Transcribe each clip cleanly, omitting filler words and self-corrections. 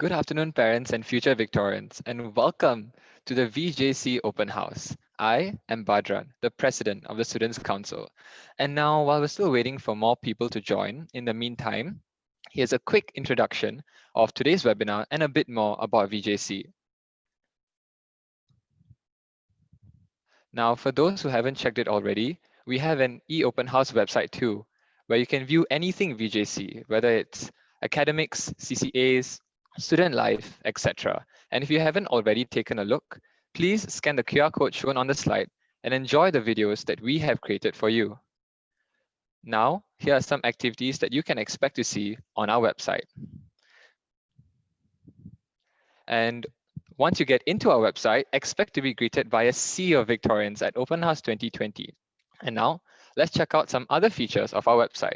Good afternoon, parents and future Victorians, and welcome to the VJC Open House. I am Badran, the President of the Students' Council. And now, while we're still waiting for more people to join, in the meantime, here's a quick introduction of today's webinar and a bit more about VJC. Now, for those who haven't checked it already, we have an eOpen House website too, where you can view anything VJC, whether it's academics, CCAs, student life, etc. And if you haven't already taken a look, please scan the QR code shown on the slide and enjoy the videos that we have created for you. Now, here are some activities that you can expect to see on our website. And once you get into our website, expect to be greeted by a sea of Victorians at Open House 2020. And now, let's check out some other features of our website.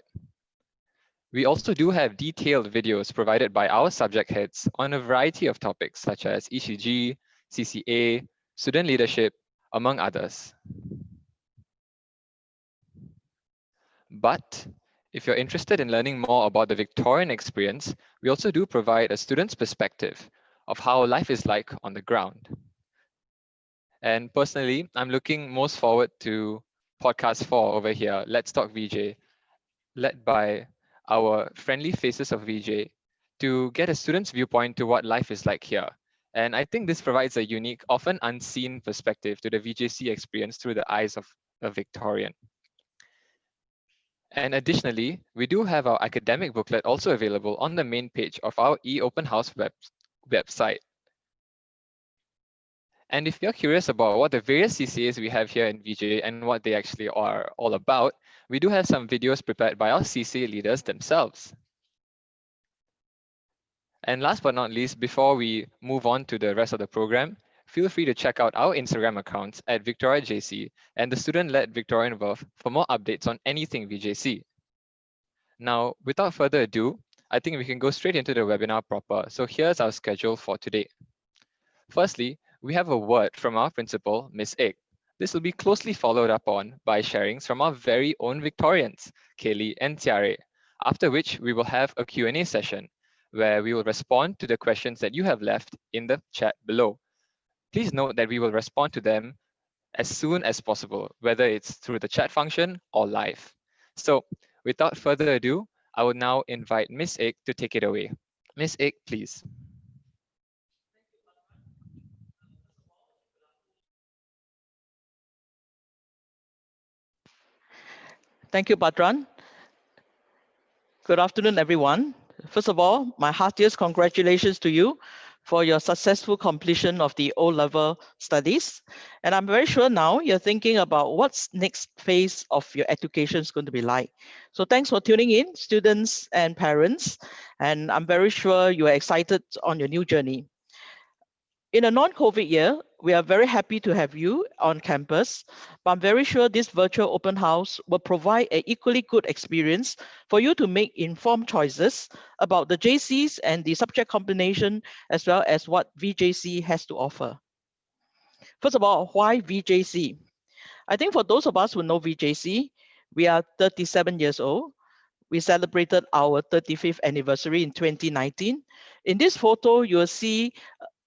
We also do have detailed videos provided by our subject heads on a variety of topics such as ECG, CCA, student leadership, among others. But if you're interested in learning more about the Victorian experience, we also do provide a student's perspective of how life is like on the ground. And personally, I'm looking most forward to podcast 4 over here, Let's Talk VJ, led by our friendly faces of VJ, to get a student's viewpoint to what life is like here. And I think this provides a unique, often unseen perspective to the VJC experience through the eyes of a Victorian. And additionally, we do have our academic booklet also available on the main page of our eOpen House website. And if you're curious about what the various CCAs we have here in VJ and what they actually are all about, we do have some videos prepared by our CCA leaders themselves. And last but not least, before we move on to the rest of the program, feel free to check out our Instagram accounts at Victoria JC and the student-led Victorian Verve for more updates on anything VJC. Now, without further ado, I think we can go straight into the webinar proper. So here's our schedule for today. Firstly, we have a word from our principal, Miss Egg. This will be closely followed up on by sharings from our very own Victorians, Kaylee and Tiare, after which we will have a Q&A session where we will respond to the questions that you have left in the chat below. Please note that we will respond to them as soon as possible, whether it's through the chat function or live. So without further ado, I will now invite Miss Egg to take it away. Miss Egg, please. Thank you, Badran. Good afternoon, everyone. First of all, my heartiest congratulations to you for your successful completion of the O-level studies. And I'm very sure now you're thinking about what's next phase of your education is going to be like. So thanks for tuning in, students and parents. And I'm very sure you are excited on your new journey. In a non-COVID year, we are very happy to have you on campus, but I'm very sure this virtual open house will provide an equally good experience for you to make informed choices about the JCs and the subject combination, as well as what VJC has to offer. First of all, why VJC? I think for those of us who know VJC, we are 37 years old. We celebrated our 35th anniversary in 2019. In this photo, you will see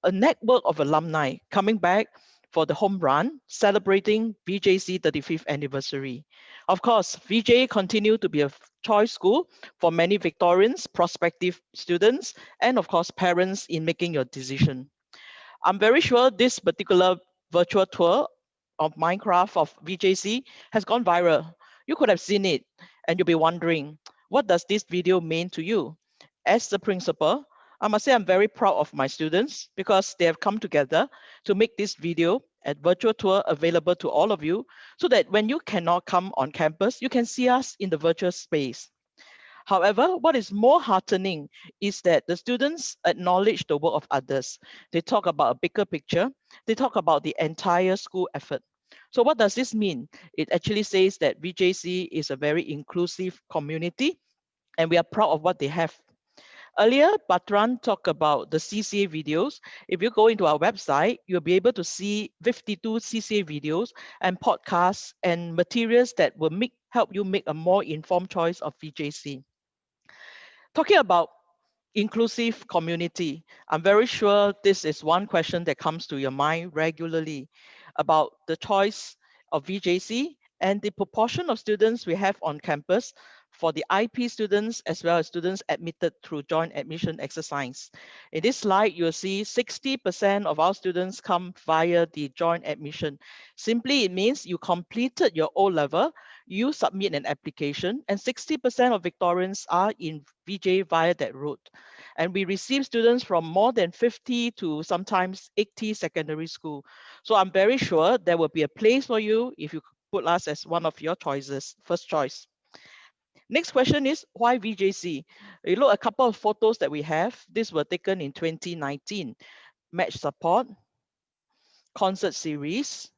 a network of alumni coming back for the home run, celebrating VJC 35th anniversary. Of course, VJ continued to be a choice school for many Victorians, prospective students, and of course, parents in making your decision. I'm very sure this particular virtual tour of Minecraft of VJC has gone viral. You could have seen it and you'll be wondering, what does this video mean to you? As the principal, I must say I'm very proud of my students because they have come together to make this video and virtual tour available to all of you so that when you cannot come on campus, you can see us in the virtual space. However, what is more heartening is that the students acknowledge the work of others. They talk about a bigger picture. They talk about the entire school effort. So what does this mean? It actually says that VJC is a very inclusive community and we are proud of what they have. Earlier, Badran talked about the CCA videos. If you go into our website, you'll be able to see 52 CCA videos and podcasts and materials that will help you make a more informed choice of VJC. Talking about inclusive community. I'm very sure this is one question that comes to your mind regularly about the choice of VJC and the proportion of students we have on campus for the IP students as well as students admitted through joint admission exercise. In this slide, you'll see 60% of our students come via the joint admission. Simply, it means you completed your O-level, you submit an application, and 60% of Victorians are in VJ via that route. And we receive students from more than 50 to sometimes 80 secondary school. So I'm very sure there will be a place for you if you put us as one of your choices, first choice. Next question is, why VJC? You look a couple of photos that we have. These were taken in 2019. Match support, concert series,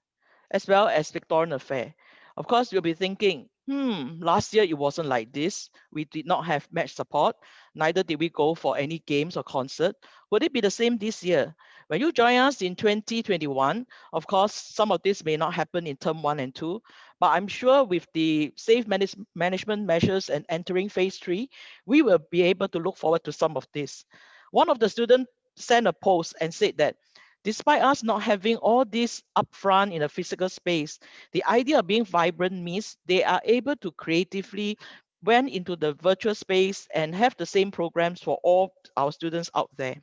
as well as Victorian Affair. Of course, you'll be thinking, last year it wasn't like this. We did not have match support. Neither did we go for any games or concert. Would it be the same this year? When you join us in 2021, of course, some of this may not happen in term 1 and 2, but I'm sure with the safe management measures and entering phase 3, we will be able to look forward to some of this. One of the students sent a post and said that despite us not having all this upfront in a physical space, the idea of being vibrant means they are able to creatively went into the virtual space and have the same programs for all our students out there.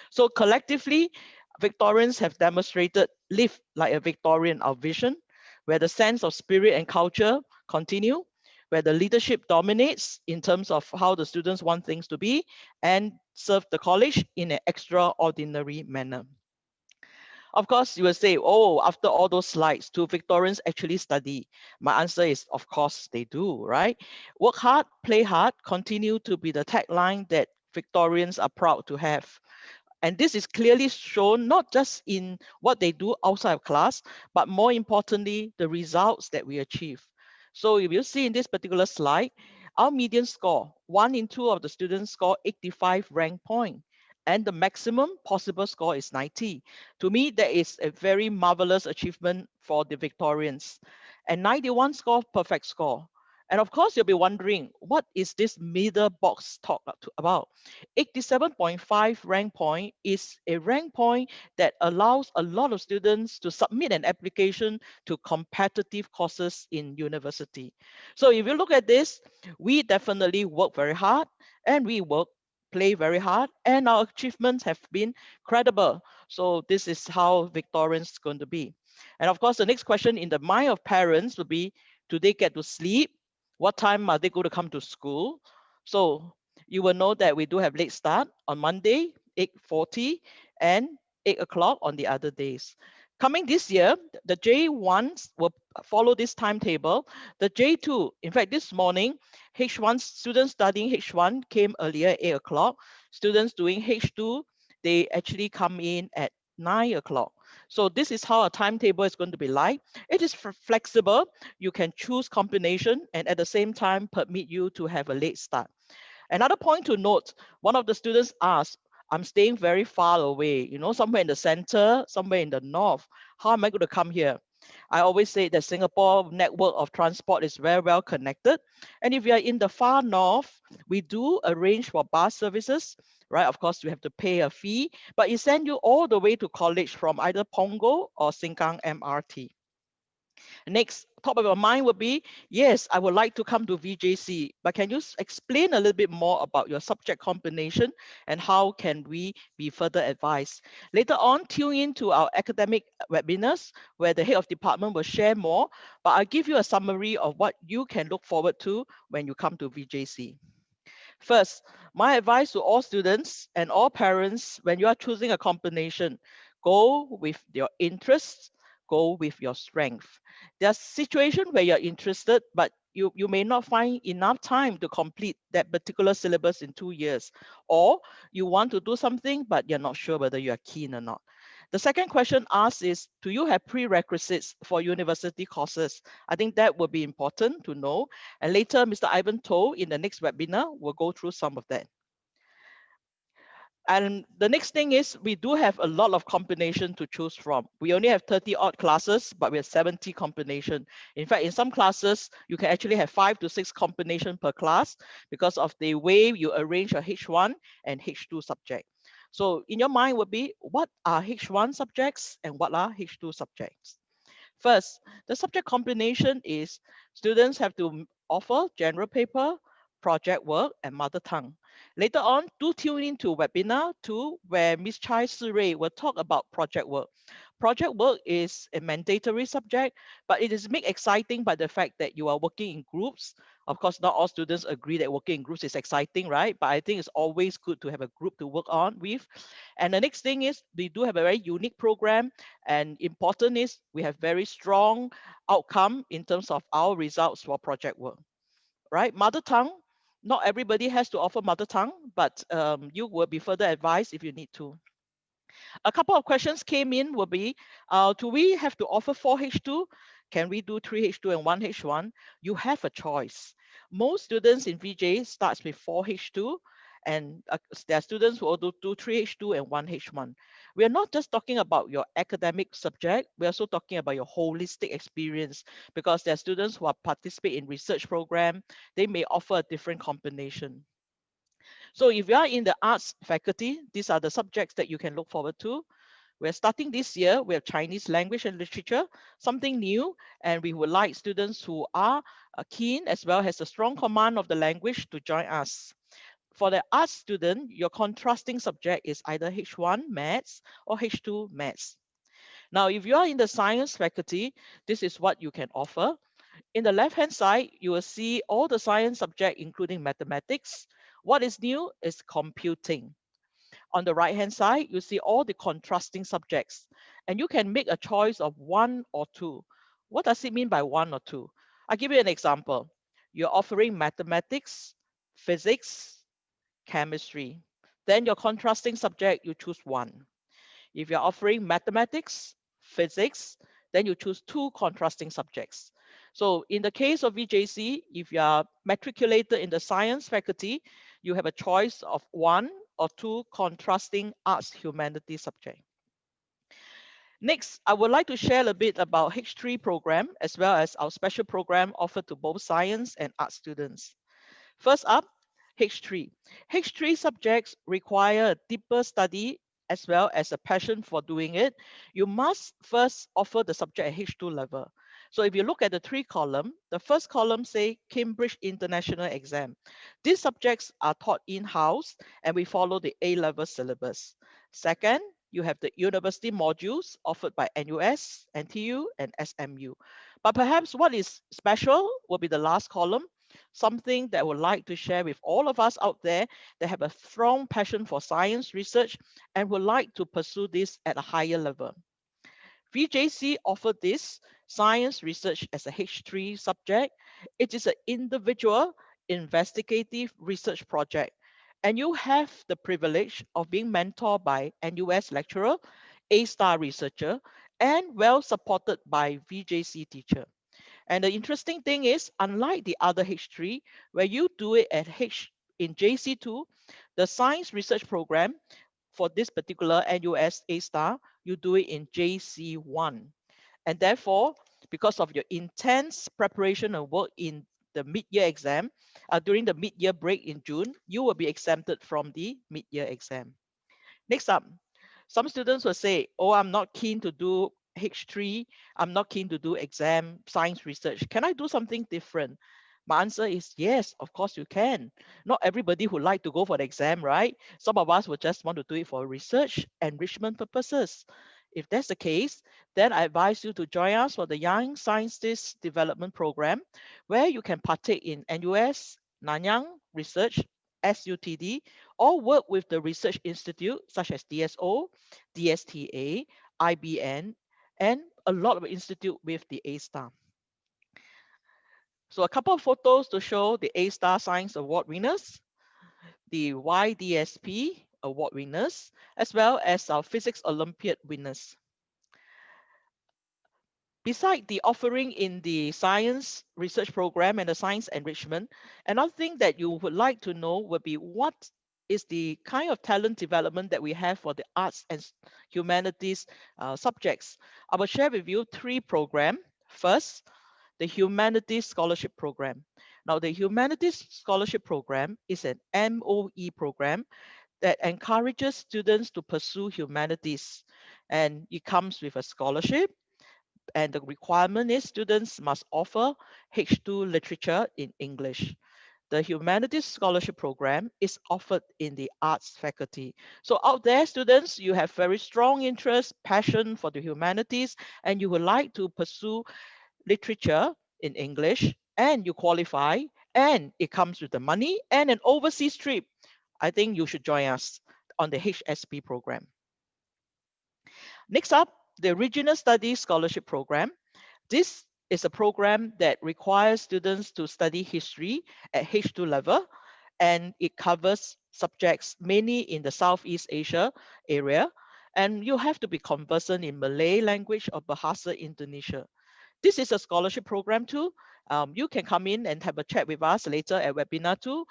So collectively, Victorians have demonstrated live like a Victorian, our vision, where the sense of spirit and culture continue, where the leadership dominates in terms of how the students want things to be, and serve the college in an extraordinary manner. Of course, you will say, oh, after all those slides, do Victorians actually study? My answer is, of course, they do, right? Work hard, play hard, continue to be the tagline that Victorians are proud to have. And this is clearly shown not just in what they do outside of class, but more importantly, the results that we achieve. So if you see in this particular slide, our median score, 1 in 2 of the students score 85 rank point, and the maximum possible score is 90. To me, that is a very marvelous achievement for the Victorians. And 91 score, perfect score. And of course, you'll be wondering, what is this middle box talk about? 87.5 rank point is a rank point that allows a lot of students to submit an application to competitive courses in university. So if you look at this, we definitely work very hard and we play very hard, and our achievements have been credible. So this is how Victorians going to be. And of course, the next question in the mind of parents would be, do they get to sleep? What time are they going to come to school? So you will know that we do have late start on Monday, 8:40, and 8 o'clock on the other days. Coming this year, the J1s will follow this timetable. The J2, in fact, this morning, H1 students studying H1 came earlier, 8 o'clock. Students doing H2, they actually come in at 9 o'clock. So this is how a timetable is going to be like. It is flexible. You can choose combination and at the same time permit you to have a late start. Another point to note, one of the students asked, I'm staying very far away, somewhere in the center, somewhere in the north. How am I going to come here? I always say that Singapore network of transport is very well connected. And if you are in the far north, we do arrange for bus services, right? Of course, you have to pay a fee, but it sends you all the way to college from either Punggol or Sengkang MRT. Next, top of your mind would be, yes, I would like to come to VJC, but can you explain a little bit more about your subject combination and how can we be further advised? Later on, tune in to our academic webinars where the head of department will share more, but I'll give you a summary of what you can look forward to when you come to VJC. First, my advice to all students and all parents, when you are choosing a combination, go with your interests, go with your strength. There's situation where you're interested, but you may not find enough time to complete that particular syllabus in 2 years, or you want to do something, but you're not sure whether you are keen or not. The second question asked is, do you have prerequisites for university courses? I think that would be important to know. And later, Mr. Ivan Toh in the next webinar will go through some of that. And the next thing is we do have a lot of combination to choose from. We only have 30 odd classes, but we have 70 combination. In fact, in some classes, you can actually have 5 to 6 combination per class because of the way you arrange your H1 and H2 subject. So in your mind would be, what are H1 subjects and what are H2 subjects? First, the subject combination is students have to offer general paper, project work, and mother tongue. Later on, do tune into webinar 2 where Ms. Chai Sirui will talk about project work. Project work is a mandatory subject, but it is made exciting by the fact that you are working in groups. Of course, not all students agree that working in groups is exciting, right? But I think it's always good to have a group to work on with. And the next thing is we do have a very unique program, and important is we have very strong outcome in terms of our results for project work, right? Mother tongue, not everybody has to offer mother tongue, but you will be further advised if you need to. A couple of questions came in will be, do we have to offer 4H2? Can we do 3H2 and 1H1? You have a choice. Most students in VJ starts with 4H2, and there are students who will do 3H2 and 1H1. We are not just talking about your academic subject, we're also talking about your holistic experience, because there are students who are participate in research program, they may offer a different combination. So if you are in the arts faculty, these are the subjects that you can look forward to. We're starting this year with Chinese language and literature, something new, and we would like students who are keen as well as a strong command of the language to join us. For the arts student, your contrasting subject is either H1 maths or H2 maths. Now, if you are in the science faculty, this is what you can offer. In the left-hand side, you will see all the science subject, including mathematics. What is new is computing. On the right-hand side, you see all the contrasting subjects, and you can make a choice of one or two. What does it mean by one or two? I'll give you an example. You're offering mathematics, physics, chemistry. Then your contrasting subject, you choose one. If you're offering mathematics, physics, then you choose two contrasting subjects. So in the case of VJC, if you are matriculated in the science faculty, you have a choice of one or two contrasting arts humanities subject. Next, I would like to share a bit about H3 program as well as our special program offered to both science and art students. First up, H3. H3 subjects require a deeper study as well as a passion for doing it. You must first offer the subject at H2 level. So if you look at the 3 column, the first column say Cambridge International Exam. These subjects are taught in-house and we follow the A-level syllabus. Second, you have the university modules offered by NUS, NTU, and SMU. But perhaps what is special will be the last column, something that I would like to share with all of us out there that have a strong passion for science research and would like to pursue this at a higher level. VJC offered this science research as a H3 subject. It is an individual investigative research project, and you have the privilege of being mentored by NUS lecturer, A-star researcher, and well supported by VJC teacher. And the interesting thing is, unlike the other H3, where you do it at in JC2, the science research program for this particular NUS A-star, you do it in JC1. And therefore, because of your intense preparation and work in the mid-year exam, during the mid-year break in June, you will be exempted from the mid-year exam. Next up, some students will say, oh, I'm not keen to do H3. I'm not keen to do exam science research. Can I do something different? My answer is yes, of course you can. Not everybody would like to go for the exam, right? Some of us would just want to do it for research enrichment purposes. If that's the case, then I advise you to join us for the Young Scientist Development Program, where you can partake in NUS, Nanyang Research, SUTD, or work with the research institute such as DSO, DSTA, IBN, and a lot of institute with the A-star. So a couple of photos to show the A-star Science Award winners, the YDSP award winners, as well as our Physics Olympiad winners. Beside the offering in the science research program and the science enrichment, another thing that you would like to know would be what is the kind of talent development that we have for the arts and humanities subjects. I will share with you 3 programs. First, the Humanities Scholarship Program. Now, the Humanities Scholarship Program is an MOE program that encourages students to pursue humanities, and it comes with a scholarship, and the requirement is students must offer H2 literature in English. The Humanities Scholarship Program is offered in the arts faculty. So out there, students, you have very strong interest, passion for the humanities, and you would like to pursue literature in English, and you qualify, and it comes with the money and an overseas trip. I think you should join us on the HSP program. Next up, the Regional Studies Scholarship Program. This is a program that requires students to study history at H2 level, and it covers subjects mainly in the Southeast Asia area, and you have to be conversant in Malay language or Bahasa Indonesia. This is a scholarship program too. You can come in and have a chat with us later at webinar 2.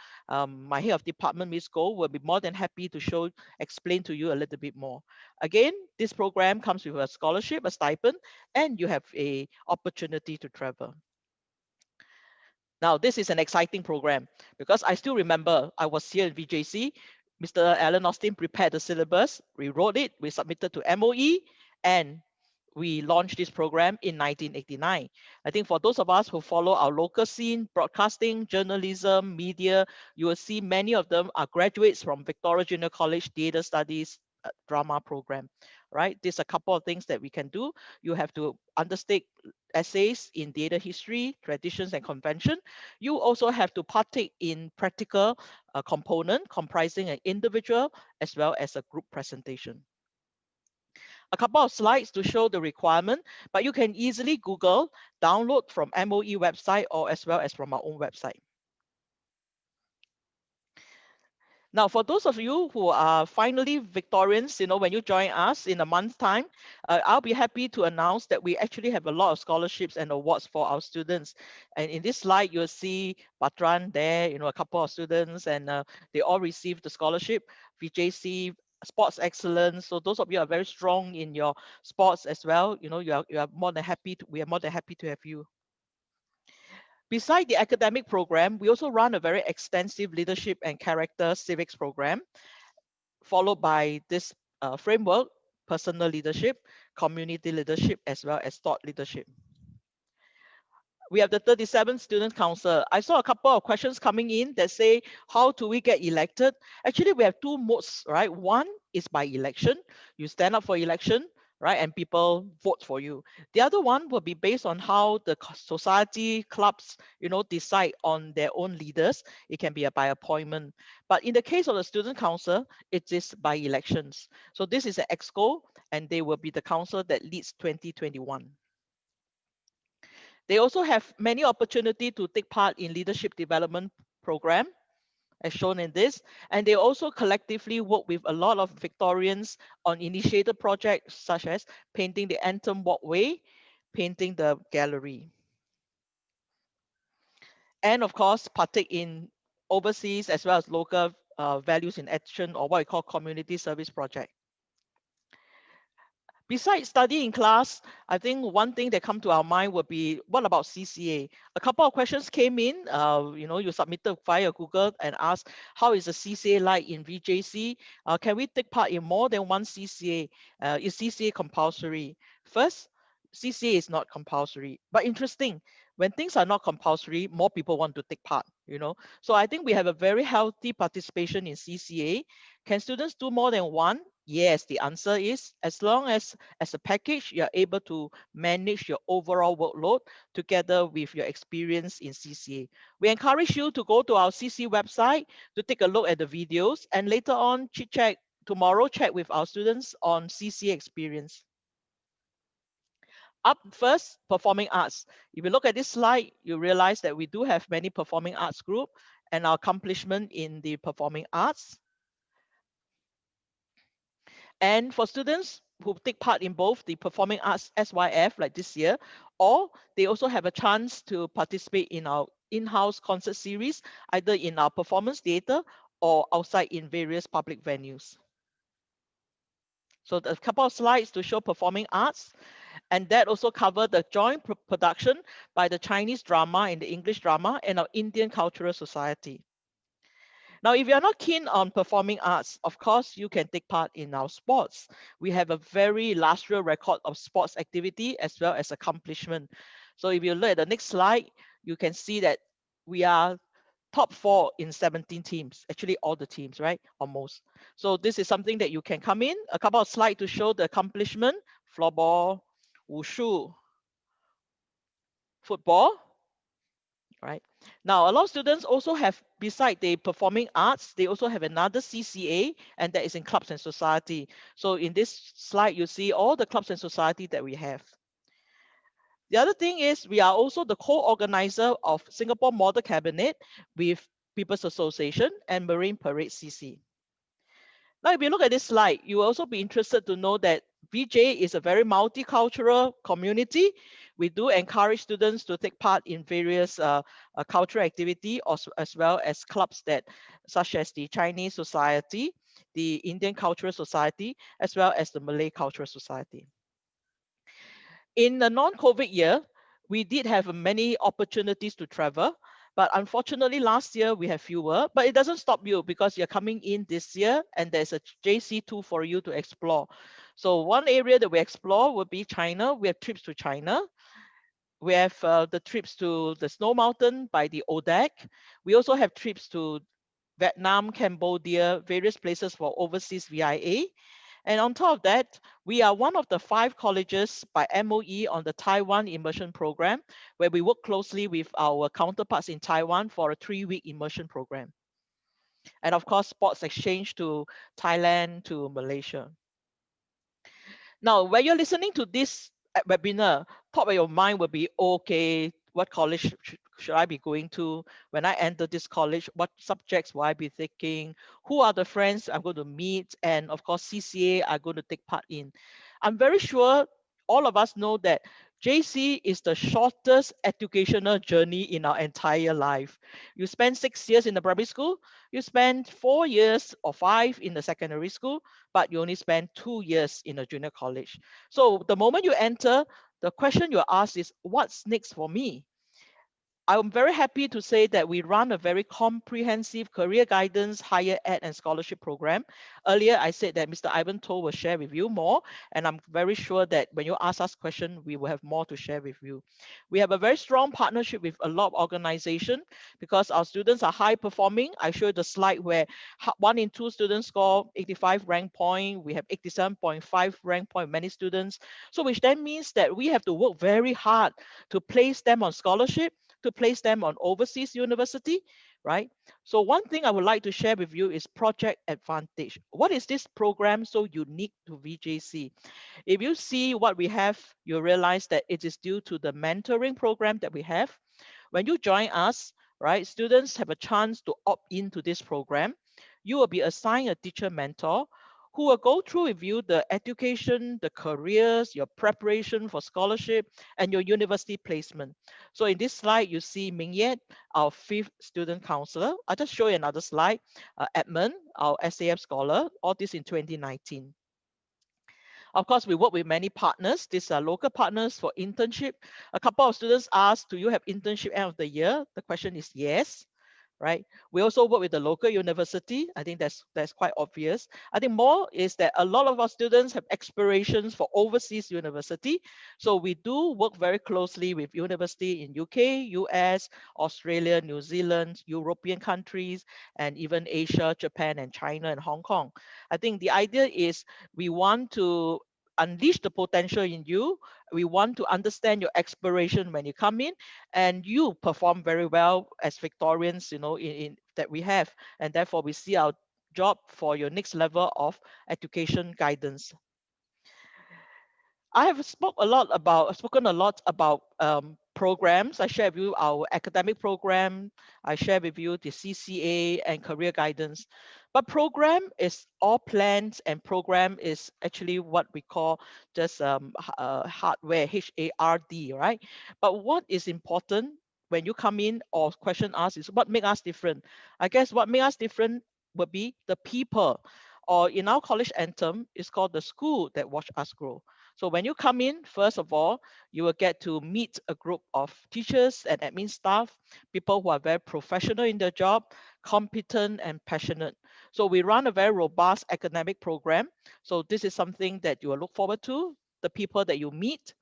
My head of department, Ms. Goh, will be more than happy to explain to you a little bit more. Again, this program comes with a scholarship, a stipend, and you have a opportunity to travel. Now, this is an exciting program because I still remember I was here in VJC. Mr. Alan Austin prepared the syllabus, we wrote it, we submitted to MOE, and we launched this program in 1989. I think for those of us who follow our local scene, broadcasting, journalism, media, you will see many of them are graduates from Victoria Junior College Theatre Studies drama program, right? There's a couple of things that we can do. You have to undertake essays in theatre history, traditions, and convention. You also have to partake in practical component comprising an individual as well as a group presentation. A couple of slides to show the requirement, but you can easily Google, download from MOE website or as well as from our own website. Now, for those of you who are finally Victorians, when you join us in a month's time, I'll be happy to announce that we actually have a lot of scholarships and awards for our students. And in this slide, you'll see Patran there, a couple of students, and they all received the scholarship, VJC, sports excellence. So those of you are very strong in your sports as well. You are more than happy we are more than happy to have you. Beside the academic program, we also run a very extensive leadership and character civics program, followed by this framework, personal leadership, community leadership, as well as thought leadership. We have the 37 student council. I saw a couple of questions coming in that say, how do we get elected? Actually, we have 2 modes, right? One is by election. You stand up for election, right? And people vote for you. The other one will be based on how the society, clubs, decide on their own leaders. It can be by appointment. But in the case of the student council, it is by elections. So this is an EXCO, and they will be the council that leads 2021. They also have many opportunity to take part in leadership development program, as shown in this, and they also collectively work with a lot of Victorians on initiated projects such as painting the Anthem Walkway, painting the gallery, and of course partake in overseas as well as local values in action, or what we call community service project. Besides studying in class, I think one thing that come to our mind would be, what about CCA? A couple of questions came in. You submitted via Google and asked, how is the CCA like in VJC? Can we take part in more than one CCA? Is CCA compulsory? First, CCA is not compulsory, but interesting. When things are not compulsory, more people want to take part. So I think we have a very healthy participation in CCA. Can students do more than one? Yes, the answer is as long as a package, you're able to manage your overall workload together with your experience in CCA. We encourage you to go to our CC website to take a look at the videos, and later on chat with our students on CCA experience. Up first, performing arts. If you look at this slide, you realize that we do have many performing arts group and our accomplishment in the performing arts. And for students who take part in both the Performing Arts SYF like this year, or they also have a chance to participate in our in-house concert series, either in our performance theatre or outside in various public venues. So a couple of slides to show performing arts, and that also covered the joint production by the Chinese drama and the English drama and our Indian Cultural Society. Now, if you're not keen on performing arts, of course, you can take part in our sports. We have a very illustrious record of sports activity as well as accomplishment. So if you look at the next slide, you can see that we are top 4 in 17 teams, actually all the teams, right? Almost. So this is something that you can come in. A couple of slides to show the accomplishment: floorball, wushu, football, right? Now, a lot of students also have, beside the performing arts, they also have another CCA, and that is in clubs and society. So in this slide, you see all the clubs and society that we have. The other thing is we are also the co-organizer of Singapore Model Cabinet with People's Association and Marine Parade CC. Now, if you look at this slide, you will also be interested to know that VJ is a very multicultural community. We do encourage students to take part in various cultural activity, as well as clubs that, such as the Chinese Society, the Indian Cultural Society, as well as the Malay Cultural Society. In the non-COVID year, we did have many opportunities to travel, but unfortunately last year we have fewer, but it doesn't stop you because you're coming in this year and there's a JC2 for you to explore. So one area that we explore would be China. We have trips to China. We have the trips to the Snow Mountain by the ODAC. We also have trips to Vietnam, Cambodia, various places for overseas VIA. And on top of that, we are one of the 5 colleges by MOE on the Taiwan immersion program, where we work closely with our counterparts in Taiwan for a 3-week immersion program. And of course, sports exchange to Thailand, to Malaysia. Now, when you're listening to this webinar, top of your mind will be, okay, what college should I be going to? When I enter this college, what subjects will I be taking? Who are the friends I'm going to meet? And of course, CCA are going to take part in. I'm very sure all of us know that JC is the shortest educational journey in our entire life. You spend 6 years in the primary school, you spend 4 years or 5 in the secondary school, but you only spend 2 years in a junior college. So the moment you enter, the question you're asked is, what's next for me? I'm very happy to say that we run a very comprehensive career guidance, higher ed, and scholarship program. Earlier, I said that Mr. Ivan To will share with you more, and I'm very sure that when you ask us questions, we will have more to share with you. We have a very strong partnership with a lot of organizations because our students are high performing. I showed the slide where 1 in 2 students score 85 rank point. We have 87.5 rank point, many students. So which then means that we have to work very hard to place them on scholarship, to place them on overseas university, right? So one thing I would like to share with you is Project Edvantage. What is this program so unique to VJC? If you see what we have, you realize that it is due to the mentoring program that we have. When you join us, right, students have a chance to opt into this program. You will be assigned a teacher mentor who will go through with you the education, the careers, your preparation for scholarship, and your university placement. So in this slide, you see Ming Yet, our 5th student counselor. I'll just show you another slide. Edmund, our SAF scholar, all this in 2019. Of course, we work with many partners. These are local partners for internship. A couple of students asked, do you have internship end of the year? The question is yes. Right? We also work with the local university. I think that's quite obvious. I think more is that a lot of our students have aspirations for overseas university. So we do work very closely with university in UK, US, Australia, New Zealand, European countries, and even Asia, Japan, and China, and Hong Kong. I think the idea is we want to unleash the potential in you. We want to understand your aspiration when you come in, and you perform very well as Victorians, you know, in that we have, and therefore we see our job for your next level of education guidance. I have spoken a lot about programs. I share with you our academic program. I share with you the CCA and career guidance. But program is all plans, and program is actually what we call just hardware, HARD, right? But what is important when you come in or question asked is what make us different? I guess what make us different would be the people, or in our college anthem, it's called the school that watch us grow. So when you come in, first of all, you will get to meet a group of teachers and admin staff, people who are very professional in their job, competent and passionate. So we run a very robust academic program. So this is something that you will look forward to, the people that you meet.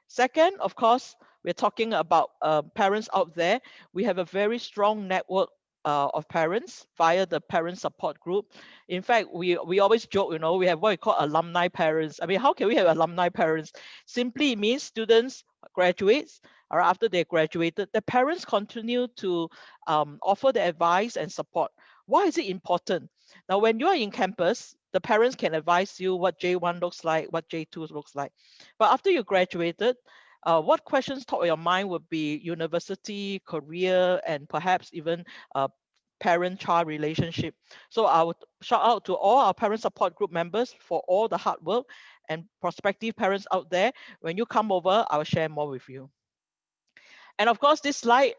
Second, of course, we're talking about parents out there. We have a very strong network of parents via the parent support group. In fact, we always joke, we have what we call alumni parents. I mean, how can we have alumni parents? Simply it means students, graduates, or after they graduated, the parents continue to offer the advice and support. Why is it important? Now, when you are in campus, the parents can advise you what J1 looks like, what J2 looks like. But after you graduated, what questions top of your mind would be university, career, and perhaps even parent-child relationship. So I would shout out to all our parent support group members for all the hard work, and prospective parents out there. When you come over, I will share more with you. And of course, this slide,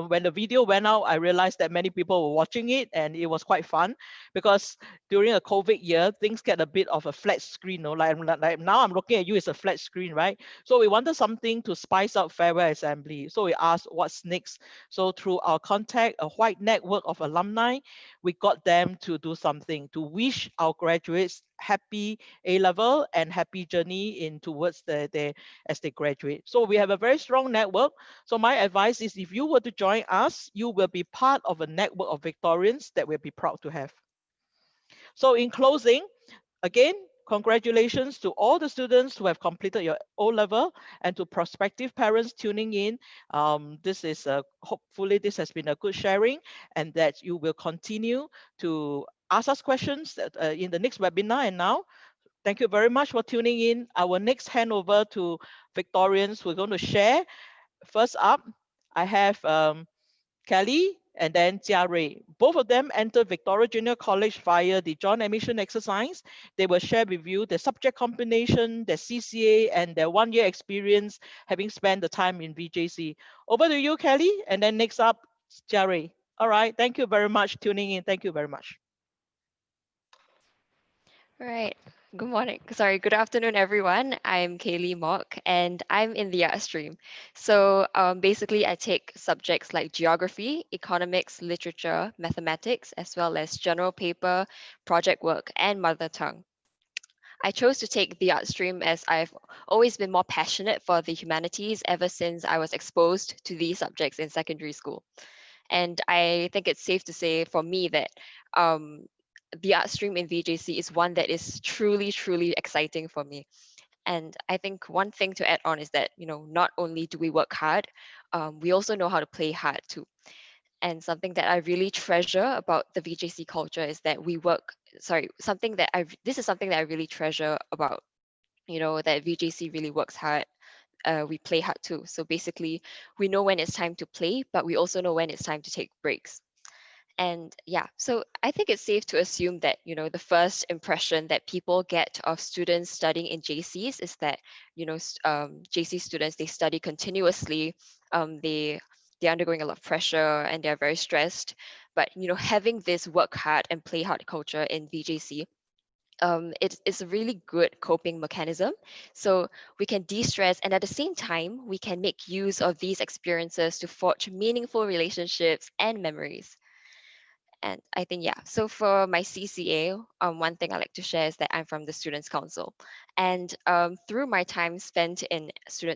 when the video went out, I realized that many people were watching it, and it was quite fun because during a COVID year, things get a bit of a flat screen. Like now I'm looking at you, it's a flat screen, right? So we wanted something to spice up farewell assembly. So we asked what's next. So through our contact, a wide network of alumni, we got them to do something to wish our graduates happy A-level and happy journey in towards as they graduate. So we have a very strong network. So my advice is if you were to join us, you will be part of a network of Victorians that we'll be proud to have. So in closing, again, congratulations to all the students who have completed your O-level, and to prospective parents tuning in. This is hopefully this has been a good sharing, and that you will continue to ask us questions in the next webinar. And now, thank you very much for tuning in. I will next hand over to Victorians who are going to share. First up, I have Kelly and then Jia Rui. Both of them entered Victoria Junior College via the joint admission exercise. They will share with you the subject combination, their CCA, and their one-year experience having spent the time in VJC. Over to you, Kelly, and then next up, Jia Rui. All right, thank you very much for tuning in. Thank you very much. All right. Good morning. Sorry, good afternoon, everyone. I'm Kaylee Mock, and I'm in the art stream. So basically, I take subjects like geography, economics, literature, mathematics, as well as general paper, project work, and mother tongue. I chose to take the art stream as I've always been more passionate for the humanities ever since I was exposed to these subjects in secondary school. And I think it's safe to say for me that um, the art stream in VJC is one that is truly, truly exciting for me. And I think one thing to add on is that, not only do we work hard, we also know how to play hard too. And something that I really treasure about the VJC culture is that this is something that I really treasure about, that VJC really works hard. We play hard too. So basically, we know when it's time to play, but we also know when it's time to take breaks. And yeah, so I think it's safe to assume that, the first impression that people get of students studying in JCs is that, JC students, they study continuously, they're undergoing a lot of pressure and they're very stressed. But, having this work hard and play hard culture in VJC, it's a really good coping mechanism. So we can de-stress, and at the same time, we can make use of these experiences to forge meaningful relationships and memories. And I think, yeah, so for my CCA, one thing I like to share is that I'm from the Students' Council. And through my time spent in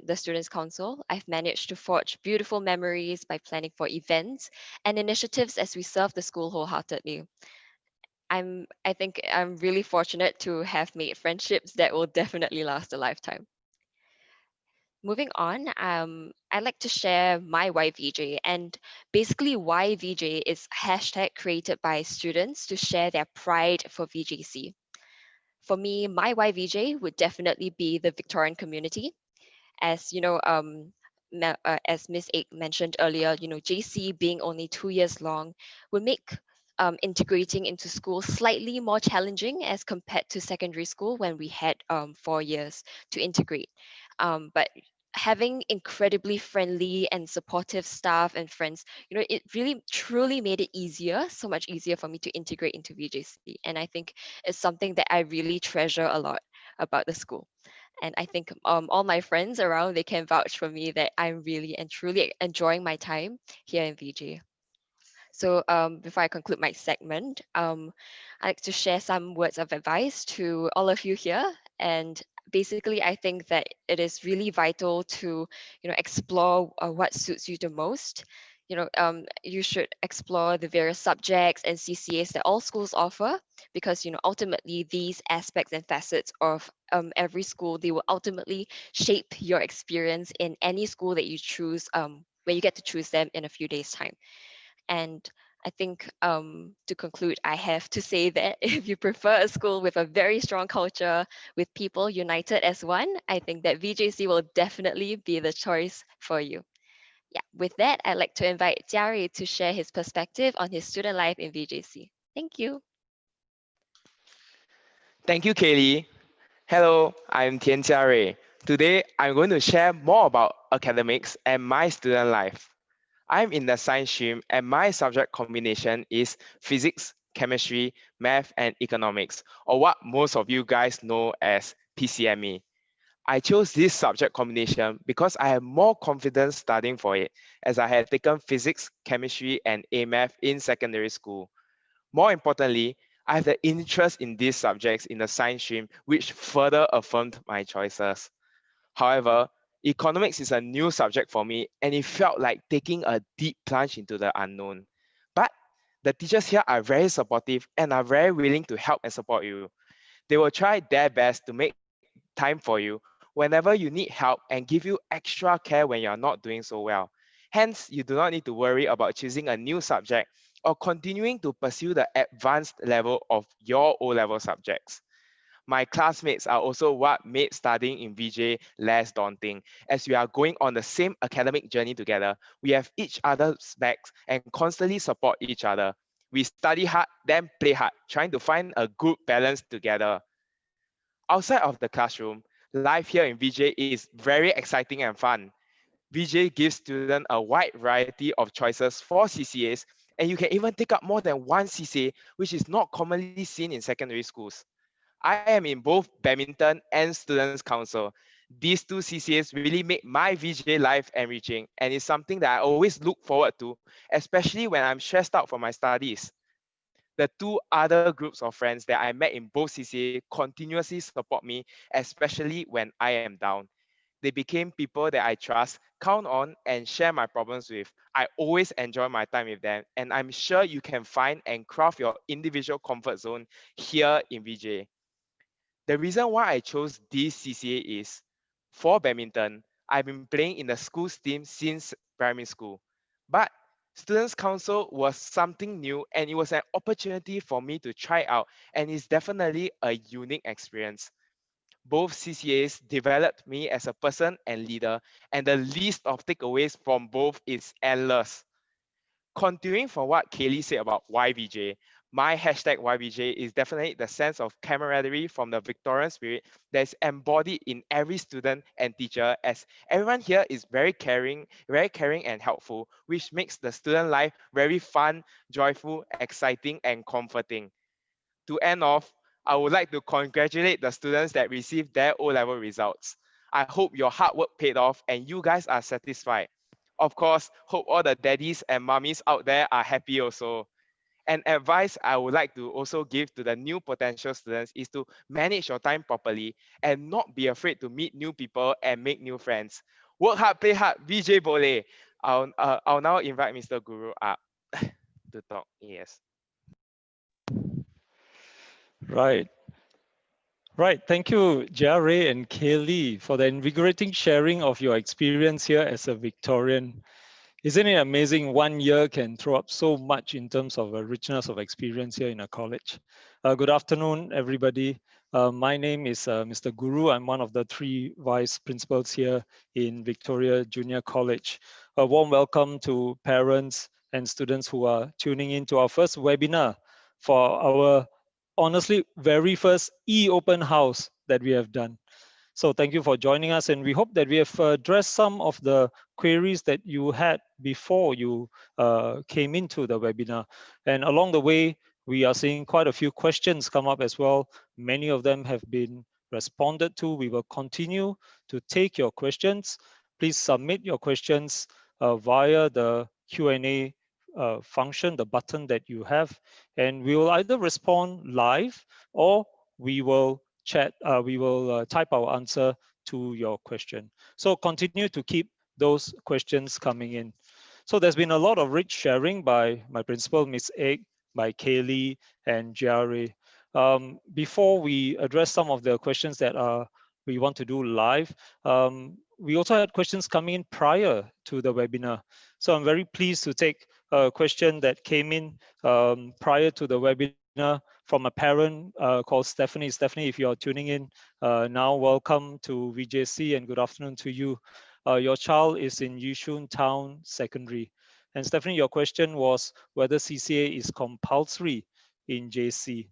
the Students' Council, I've managed to forge beautiful memories by planning for events and initiatives as we serve the school wholeheartedly. I think I'm really fortunate to have made friendships that will definitely last a lifetime. Moving on, I'd like to share my YVJ, and basically YVJ is hashtag created by students to share their pride for VJC. For me, my YVJ would definitely be the Victorian community. As as Miss Ek mentioned earlier, JC being only 2 years long would make integrating into school slightly more challenging as compared to secondary school when we had 4 years to integrate. But having incredibly friendly and supportive staff and friends, it really truly made it easier, so much easier for me to integrate into VJC. And I think it's something that I really treasure a lot about the school. And I think all my friends around, they can vouch for me that I'm really and truly enjoying my time here in VJ. So before I conclude my segment, I'd like to share some words of advice to all of you here. And basically, I think that it is really vital to, explore what suits you the most. You should explore the various subjects and CCAs that all schools offer, because, ultimately these aspects and facets of every school, they will ultimately shape your experience in any school that you choose, when you get to choose them in a few days' time. And I think to conclude, I have to say that if you prefer a school with a very strong culture, with people united as one, I think that VJC will definitely be the choice for you. Yeah, with that, I'd like to invite Jiari to share his perspective on his student life in VJC. Thank you. Thank you, Kaylee. Hello, I'm Tian Jiarui. Today, I'm going to share more about academics and my student life. I'm in the science stream and my subject combination is physics, chemistry, math, and economics, or what most of you guys know as PCME. I chose this subject combination because I have more confidence studying for it, as I had taken physics, chemistry, and A math in secondary school. More importantly, I have the interest in these subjects in the science stream, which further affirmed my choices. However, economics is a new subject for me, and it felt like taking a deep plunge into the unknown. But the teachers here are very supportive and are very willing to help and support you. They will try their best to make time for you whenever you need help and give you extra care when you're not doing so well. Hence, you do not need to worry about choosing a new subject or continuing to pursue the advanced level of your O-level subjects. My classmates are also what made studying in VJ less daunting, as we are going on the same academic journey together. We have each other's backs and constantly support each other. We study hard, then play hard, trying to find a good balance together. Outside of the classroom, life here in VJ is very exciting and fun. VJ gives students a wide variety of choices for CCAs, and you can even take up more than one CCA, which is not commonly seen in secondary schools. I am in both badminton and students council. These two CCAs really make my VJ life enriching, and it's something that I always look forward to, especially when I'm stressed out for my studies. The two other groups of friends that I met in both CCA continuously support me, especially when I am down. They became people that I trust, count on, and share my problems with. I always enjoy my time with them, and I'm sure you can find and craft your individual comfort zone here in VJ. The reason why I chose this CCA is, for badminton, I've been playing in the school's team since primary school. But Students' Council was something new, and it was an opportunity for me to try out, and it's definitely a unique experience. Both CCAs developed me as a person and leader, and the list of takeaways from both is endless. Continuing from what Kaylee said about YVJ, my hashtag YVJ is definitely the sense of camaraderie from the Victorian spirit that's embodied in every student and teacher, as everyone here is very caring and helpful, which makes the student life very fun, joyful, exciting, and comforting. To end off, I would like to congratulate the students that received their O-level results. I hope your hard work paid off and you guys are satisfied. Of course, hope all the daddies and mummies out there are happy also. And advice I would like to also give to the new potential students is to manage your time properly and not be afraid to meet new people and make new friends. Work hard, play hard, VJ Bole. I'll now invite Mr. Guru up to talk. Yes. Right. Right. Thank you, Jare and Kaylee, for the invigorating sharing of your experience here as a Victorian. Isn't it amazing? 1 year can throw up so much in terms of a richness of experience here in a college. Good afternoon, everybody. My name is Mr. Guru. I'm one of the 3 vice principals here in Victoria Junior College. A warm welcome to parents and students who are tuning in to our first webinar for our honestly very first eOpen house that we have done. So thank you for joining us, and we hope that we have addressed some of the queries that you had before you came into the webinar. And along the way, we are seeing quite a few questions come up as well. Many of them have been responded to. We will continue to take your questions. Please submit your questions via the Q&A function, the button that you have, and we will either respond live or we will chat, we will type our answer to your question. So continue to keep those questions coming in. So there's been a lot of rich sharing by my principal, Ms. Egg, by Kaylee and Jare. Before we address some of the questions that we want to do live, we also had questions coming in prior to the webinar. So I'm very pleased to take a question that came in prior to the webinar from a parent called Stephanie. Stephanie, if you're tuning in now, welcome to VJC and good afternoon to you. Your child is in Yishun Town Secondary. And Stephanie, your question was whether CCA is compulsory in JC.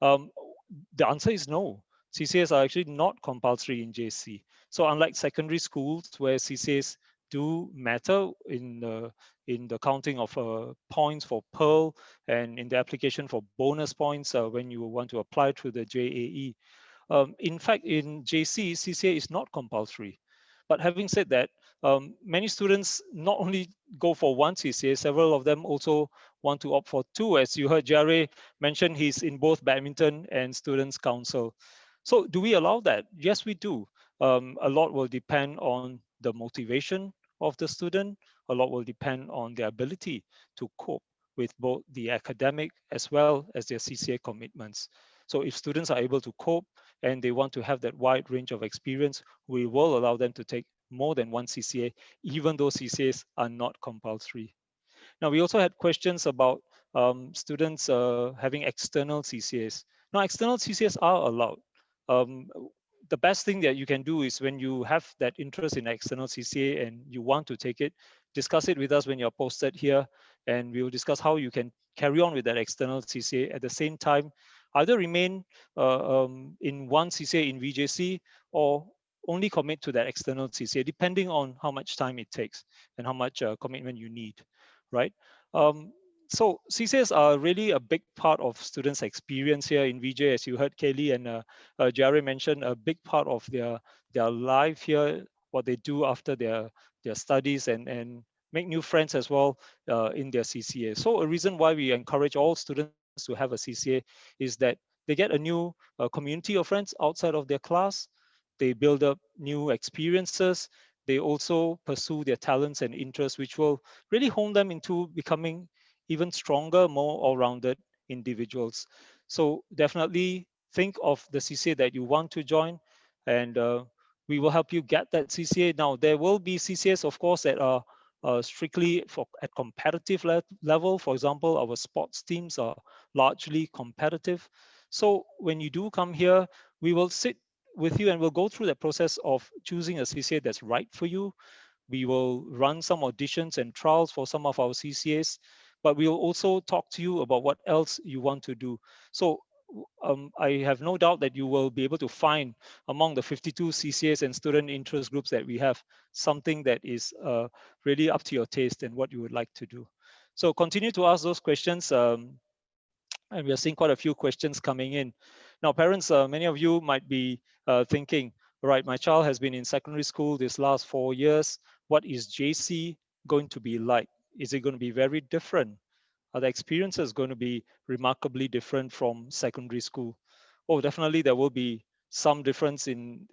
The answer is no. CCAs are actually not compulsory in JC. So unlike secondary schools where CCAs do matter in the counting of points for Pearl and in the application for bonus points when you want to apply through the JAE. In fact, in JC, CCA is not compulsory. But having said that, many students not only go for one CCA, several of them also want to opt for two. As you heard Jare mention, he's in both badminton and students council. So do we allow that? Yes, we do. A lot will depend on the motivation of the student. A lot will depend on their ability to cope with both the academic as well as their CCA commitments. So if students are able to cope and they want to have that wide range of experience, we will allow them to take more than one CCA, even though CCAs are not compulsory. Now, we also had questions about students having external CCAs. Now, external CCAs are allowed. The best thing that you can do is when you have that interest in external CCA and you want to take it, discuss it with us when you're posted here, and we will discuss how you can carry on with that external CCA at the same time, either remain in one CCA in VJC or only commit to that external CCA, depending on how much time it takes and how much commitment you need, right? So CCAs are really a big part of students' experience here in VJ, as you heard Kaylee and Jare mention, a big part of their life here, what they do after their studies and make new friends as well in their CCA. So a reason why we encourage all students to have a CCA is that they get a new community of friends outside of their class. They build up new experiences. They also pursue their talents and interests, which will really hone them into becoming even stronger, more all-rounded individuals. So definitely think of the CCA that you want to join, and we will help you get that CCA. Now, there will be CCAs, of course, that are strictly at competitive level. For example, our sports teams are largely competitive. So when you do come here, we will sit with you and we'll go through the process of choosing a CCA that's right for you. We will run some auditions and trials for some of our CCAs, but we will also talk to you about what else you want to do. So I have no doubt that you will be able to find among the 52 CCAs and student interest groups that we have something that is really up to your taste and what you would like to do. So continue to ask those questions. And we are seeing quite a few questions coming in. Now, parents, many of you might be thinking, right, my child has been in secondary school this last 4 years. What is JC going to be like? Is it going to be very different? Are the experiences going to be remarkably different from secondary school? Oh, definitely there will be some difference in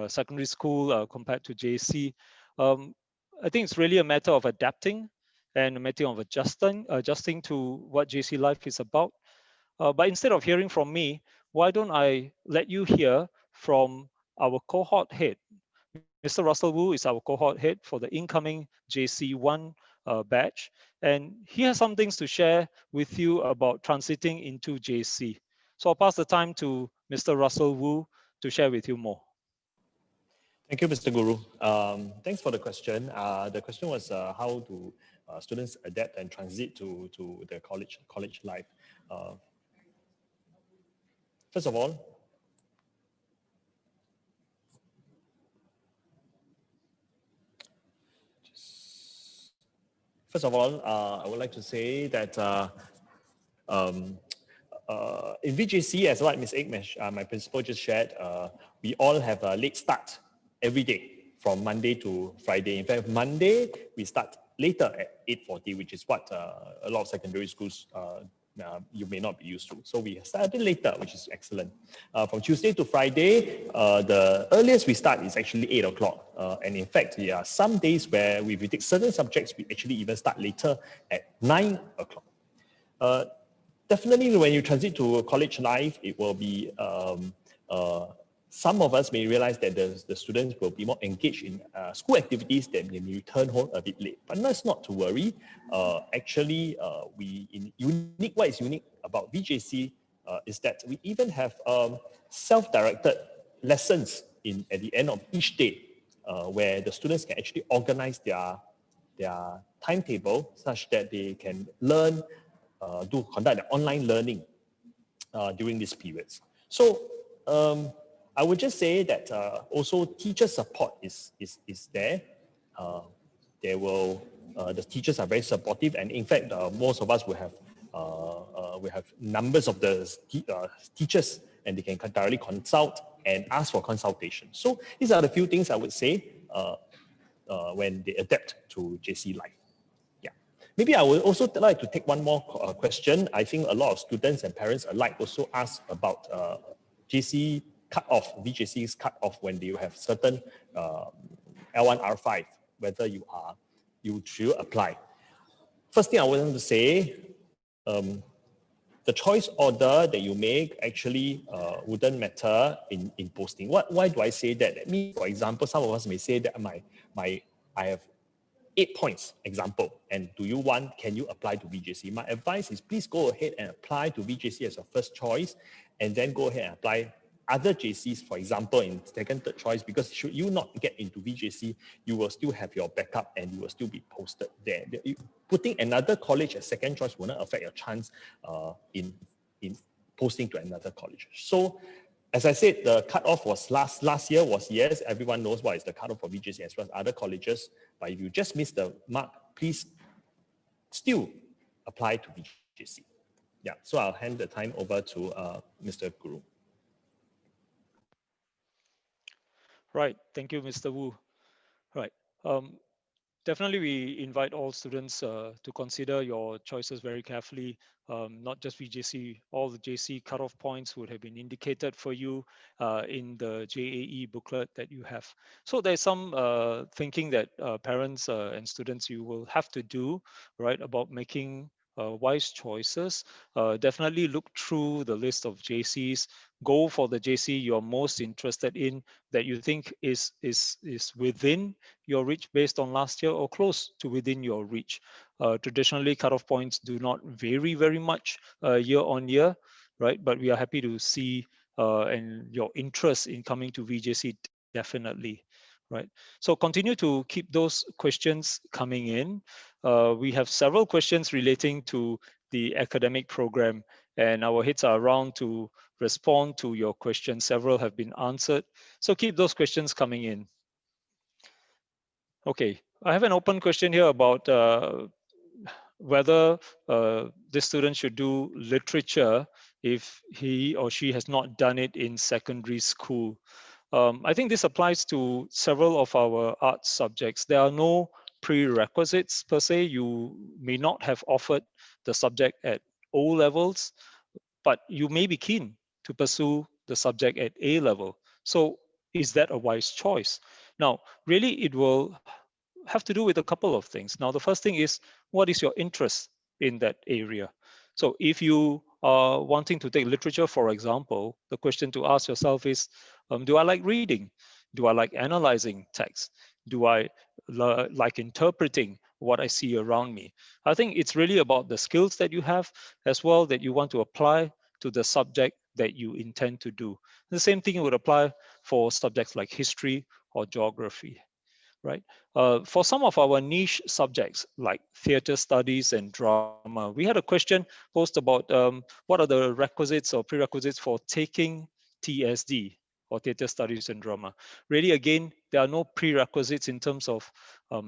secondary school compared to JC. I think it's really a matter of adapting and a matter of adjusting to what JC life is about. But instead of hearing from me, why don't I let you hear from our cohort head? Mr. Russell Wu is our cohort head for the incoming JC1 batch, and he has some things to share with you about transiting into JC. So I'll pass the time to Mr. Russell Wu to share with you more. Thank you, Mr. Guru. Thanks for the question. The question was how do students adapt and transit to their college life. First of all, First of all, I would like to say that in VJC, as what Ms. Ek, my principal just shared, we all have a late start every day from Monday to Friday. In fact, Monday, we start later at 8:40, which is what a lot of secondary schools you may not be used to. So we start a bit later, which is excellent. From Tuesday to Friday, the earliest we start is actually 8 o'clock. And in fact, there are some days where we take certain subjects, we actually even start later at 9 o'clock. Definitely, when you transit to college life, it will be, some of us may realize that the students will be more engaged in school activities that may return home a bit late. But that's not to worry. Actually, what is unique about VJC is that we even have self-directed lessons at the end of each day, where the students can actually organize their timetable such that they can learn, conduct the online learning during these periods. So I would just say that also teacher support is there. The teachers are very supportive, and in fact, most of us will have numbers of the teachers, and they can directly consult and ask for consultation. So these are the few things I would say when they adapt to JC life. Maybe I would also like to take one more question. I think a lot of students and parents alike also ask about JC cut-off, VJC's cut-off when you have certain L1, R5, whether you should apply. First thing I want to say, the choice order that you make actually wouldn't matter in posting. Why do I say that? That means, for example, some of us may say that I have 8 points, example, and can you apply to VJC? My advice is please go ahead and apply to VJC as your first choice, and then go ahead and apply other JCs, for example, in second, third choice, because should you not get into VJC, you will still have your backup and you will still be posted there. Putting another college as second choice will not affect your chance in posting to another college. So, as I said, the cutoff was last year was yes, everyone knows what is the cutoff for VJC as well as other colleges. But if you just miss the mark, please still apply to VJC. Yeah, so I'll hand the time over to Mr. Guru. Right, thank you, Mr. Wu. Right, definitely we invite all students to consider your choices very carefully. Not just VJC, all the JC cutoff points would have been indicated for you in the JAE booklet that you have. So there's some thinking that parents and students you will have to do, right, about making wise choices. Definitely look through the list of JCs, go for the JC you're most interested in, that you think is within your reach based on last year or close to within your reach. Traditionally, cutoff points do not vary very much year on year, right? But we are happy to see and your interest in coming to VJC definitely, right? So continue to keep those questions coming in. We have several questions relating to the academic program, and our heads are around to respond to your questions. Several have been answered, so keep those questions coming in. Okay, I have an open question here about whether this student should do literature if he or she has not done it in secondary school. I think this applies to several of our arts subjects. There are no prerequisites per se. You may not have offered the subject at O levels, but you may be keen to pursue the subject at A level. So is that a wise choice? Now, really, it will have to do with a couple of things. Now, the first thing is, what is your interest in that area? So if you are wanting to take literature, for example, the question to ask yourself is, do I like reading? Do I like analyzing text? Do I like interpreting what I see around me? I think it's really about the skills that you have as well that you want to apply to the subject that you intend to do. The same thing would apply for subjects like history or geography, right? For some of our niche subjects like theater studies and drama, we had a question posed about what are the requisites or prerequisites for taking TSD or theater studies and drama. Really, again, there are no prerequisites in terms of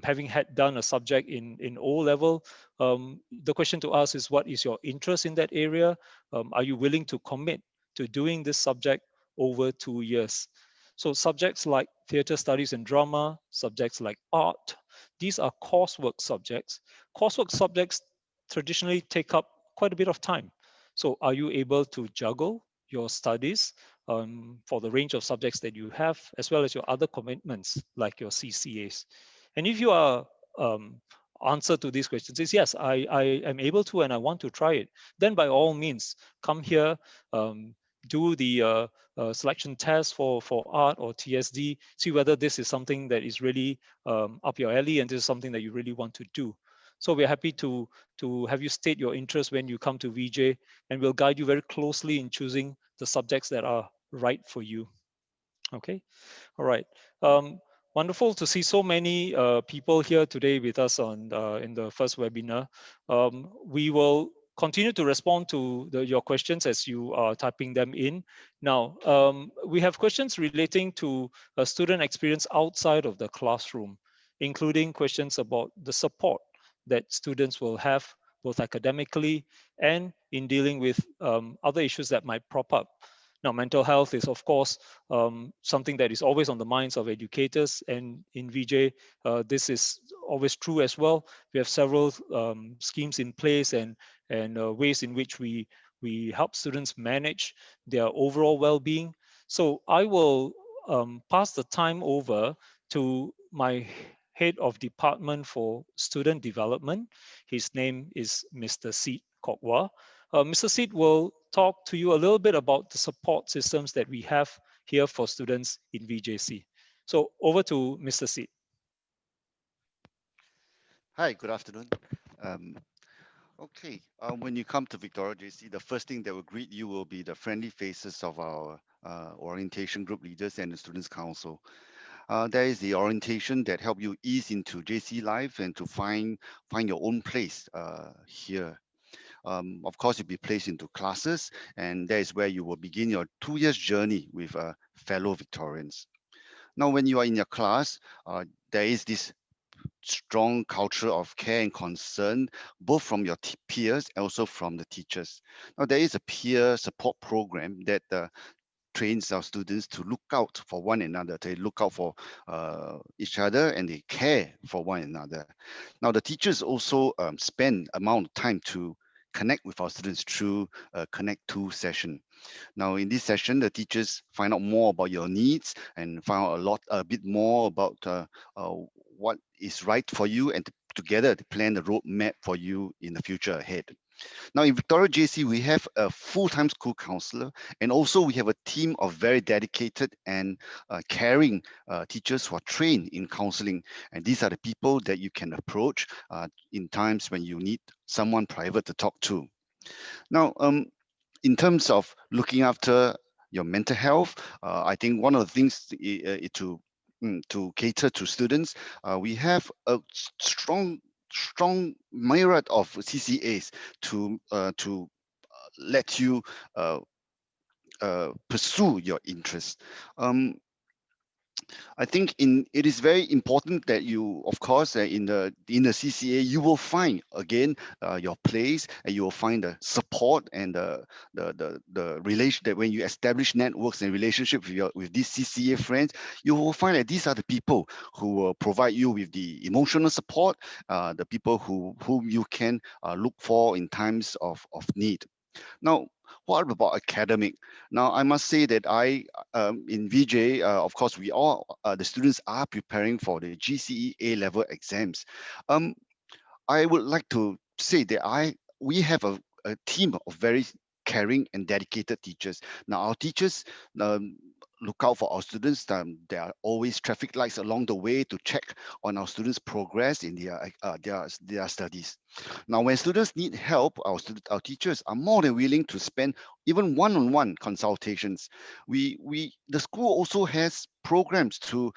having had done a subject in O level. The question to ask is, what is your interest in that area? Are you willing to commit to doing this subject over 2 years? So subjects like theatre studies and drama, subjects like art, these are coursework subjects. Coursework subjects traditionally take up quite a bit of time. So are you able to juggle your studies for the range of subjects that you have, as well as your other commitments like your CCAs? And if you are answer to these questions is yes, I am able to and I want to try it, then by all means, come here, do the selection test for art or TSD, see whether this is something that is really up your alley and this is something that you really want to do. So we're happy to have you state your interest when you come to VJ, and we'll guide you very closely in choosing the subjects that are right for you. Okay, all right. Wonderful to see so many people here today with us on in the first webinar. We will continue to respond to your questions as you are typing them in. Now, we have questions relating to a student experience outside of the classroom, including questions about the support that students will have both academically and in dealing with other issues that might prop up. Now, mental health is, of course, something that is always on the minds of educators, and in VJ, this is always true as well. We have several schemes in place and ways in which we help students manage their overall well-being. So I will pass the time over to my head of department for student development. His name is Mr. Sid Kokwa. Mr. Sid will talk to you a little bit about the support systems that we have here for students in VJC. So over to Mr. Sid. Hi, good afternoon. When you come to Victoria JC, the first thing that will greet you will be the friendly faces of our orientation group leaders and the Students' Council. There is the orientation that help you ease into JC life and to find your own place here. Of course, you'll be placed into classes, and that is where you will begin your 2 years journey with fellow Victorians. Now, when you are in your class, there is this strong culture of care and concern, both from your peers and also from the teachers. Now, there is a peer support program that trains our students to look out for one another. They look out for each other and they care for one another. Now, the teachers also spend amount of time to connect with our students through a Connect 2 session. Now, in this session, the teachers find out more about your needs and find out a bit more about what is right for you, and together to plan the roadmap for you in the future ahead. Now, in Victoria JC, we have a full-time school counselor, and also we have a team of very dedicated and caring teachers who are trained in counseling. And these are the people that you can approach in times when you need someone private to talk to. Now, in terms of looking after your mental health, I think one of the things to cater to students, we have a strong myriad of CCAs to let you pursue your interests. I think it is very important that you, of course, in the CCA, you will find again your place, and you will find the support and the relation that when you establish networks and relationships with these CCA friends, you will find that these are the people who will provide you with the emotional support, the people whom you can look for in times of need. Now, what about academic? Now, I must say that in VJ, of course, we all, the students are preparing for the GCE A-level exams. I would like to say that we have a team of very caring and dedicated teachers. Now, our teachers look out for our students. There are always traffic lights along the way to check on our students' progress in their studies. Now, when students need help, our teachers are more than willing to spend even one-on-one consultations. The school also has programs to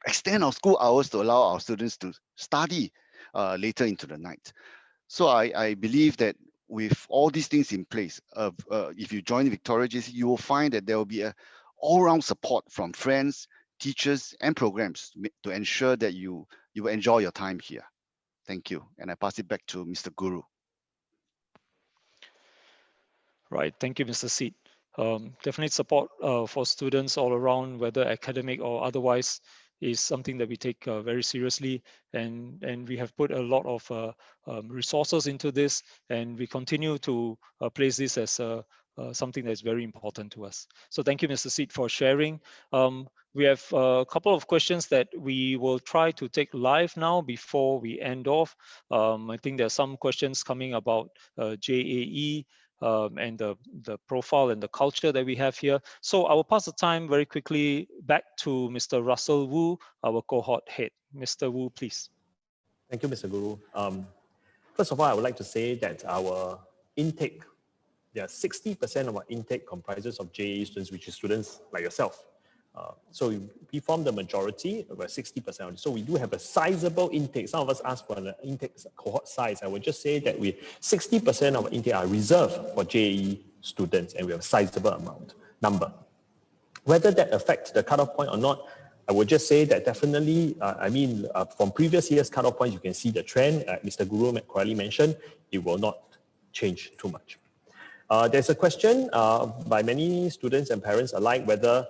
extend our school hours to allow our students to study later into the night. So I believe that with all these things in place, if you join Victoria JC, you will find that there will be a all-round support from friends, teachers, and programs to ensure that you will enjoy your time here. Thank you. And I pass it back to Mr. Guru. Right, thank you, Mr. Seat. Definitely support for students all around, whether academic or otherwise, is something that we take very seriously, and we have put a lot of resources into this, and we continue to place this as something that's very important to us. So thank you, Mr. Seat, for sharing. We have a couple of questions that we will try to take live now before we end off. I think there are some questions coming about JAE, and the profile and the culture that we have here. So I will pass the time very quickly back to Mr. Russell Wu, our cohort head. Mr. Wu, please. Thank you, Mr. Guru. First of all, I would like to say that our intake, 60% of our intake comprises of JAE students, which is students like yourself. So we form the majority, about 60%. So we do have a sizable intake. Some of us ask for an intake cohort size. I would just say that 60% of our intake are reserved for JAE students, and we have a sizable number. Whether that affects the cutoff point or not, I would just say that definitely, from previous years' cutoff points, you can see the trend. Mr. Guru correctly mentioned, it will not change too much. There's a question by many students and parents alike whether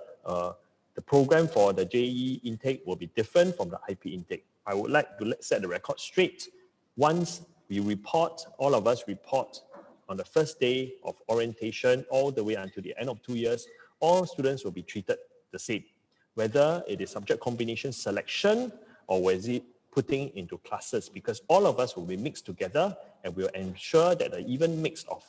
the program for the JE intake will be different from the IP intake. I would like to set the record straight. Once we report, all of us report on the first day of orientation all the way until the end of 2 years, all students will be treated the same. Whether it is subject combination selection or was it putting into classes, because all of us will be mixed together, and we'll ensure that the even mix of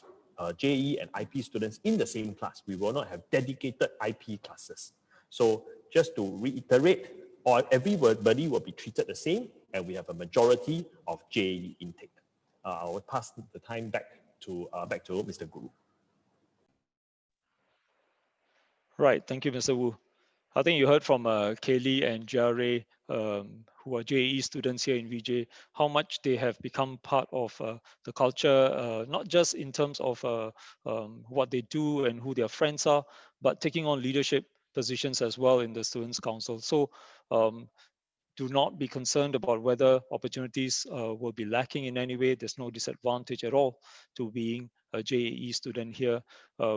JE and IP students in the same class. We will not have dedicated IP classes. So just to reiterate, everybody will be treated the same, and we have a majority of JE intake. I will pass the time back to Mr. Guru. Right, thank you, Mr. Wu. I think you heard from Kaylee and Jare, who are JE students here in VJ, how much they have become part of the culture, not just in terms of what they do and who their friends are, but taking on leadership positions as well in the Students' Council. So do not be concerned about whether opportunities will be lacking in any way. There's no disadvantage at all to being a JAE student here.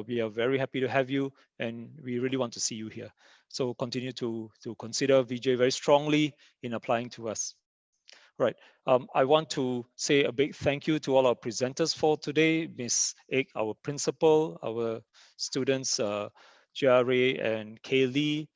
We are very happy to have you, and we really want to see you here. So continue to consider VJ very strongly in applying to us. Right. I want to say a big thank you to all our presenters for today, Ms. Ek, our principal, our students, Jare and Kaylee,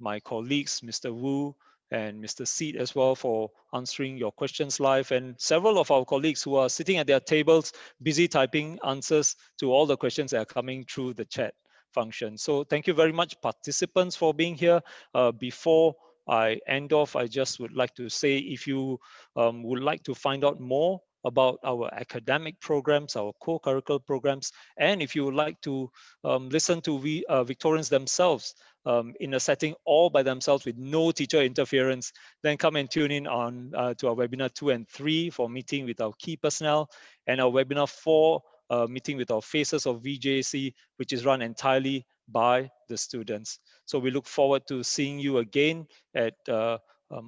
my colleagues, Mr. Wu, and Mr. Seat as well, for answering your questions live, and several of our colleagues who are sitting at their tables, busy typing answers to all the questions that are coming through the chat function. So thank you very much, participants, for being here. Before I end off, I just would like to say, if you would like to find out more about our academic programs, our co-curricular programs, and if you would like to listen to Victorians themselves in a setting all by themselves with no teacher interference, then come and tune in on to our webinar 2 and 3 for meeting with our key personnel, and our webinar 4 meeting with our faces of VJC, which is run entirely by the students. So we look forward to seeing you again at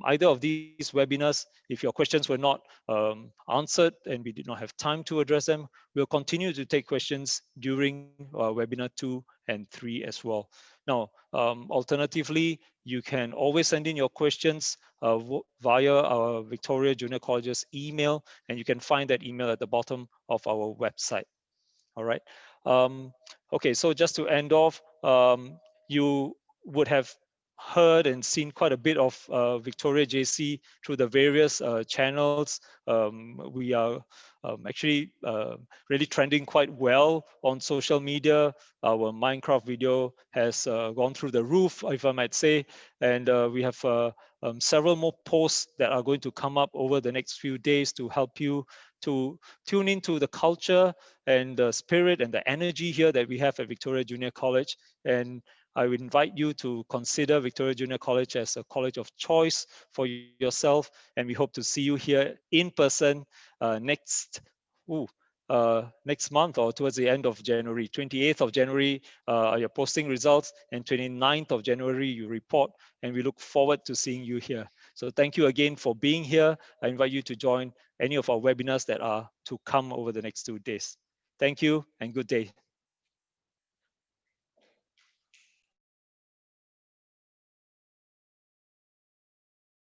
either of these webinars. If your questions were not answered and we did not have time to address them, we'll continue to take questions during webinar 2 and 3 as well. Now, alternatively, you can always send in your questions via our Victoria Junior College's email, and you can find that email at the bottom of our website. All right. Okay, so just to end off, you would have heard and seen quite a bit of Victoria JC through the various channels. We are actually really trending quite well on social media. Our Minecraft video has gone through the roof, if I might say, and we have several more posts that are going to come up over the next few days to help you to tune into the culture and the spirit and the energy here that we have at Victoria Junior College. And I would invite you to consider Victoria Junior College as a college of choice for yourself. And we hope to see you here in person next next month or towards the end of January. 28th of January, you're posting results, and 29th of January, you report, and we look forward to seeing you here. So thank you again for being here. I invite you to join any of our webinars that are to come over the next 2 days. Thank you and good day.